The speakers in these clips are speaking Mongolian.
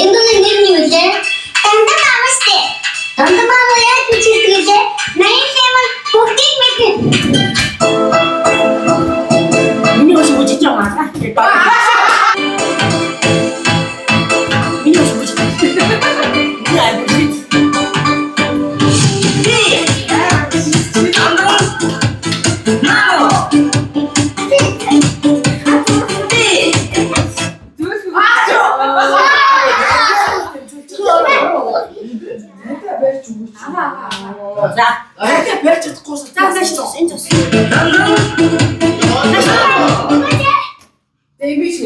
Эндүүний нэр нь юу вэ? Дандамаа шүү. Дандамаа яг чи хэлээ. Наян хэмээн бүгдийг мэднэ. Миний өш үжиж байгаа. Миний өш үжиж. Яа үжиж. За, яг барьж чадахгүй шүү. За, энэ ч. Эмиш.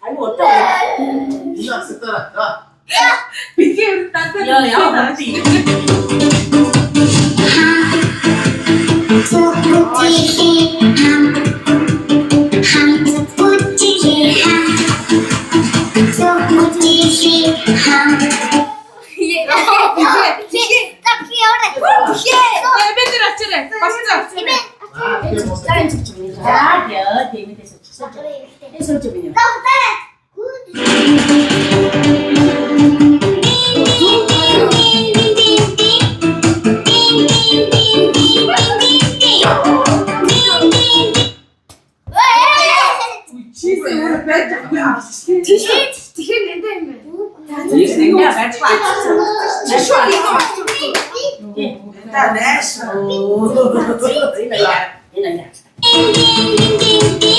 Ай одоо. Бигэр тантаа. Яа. Ding ding ding ding.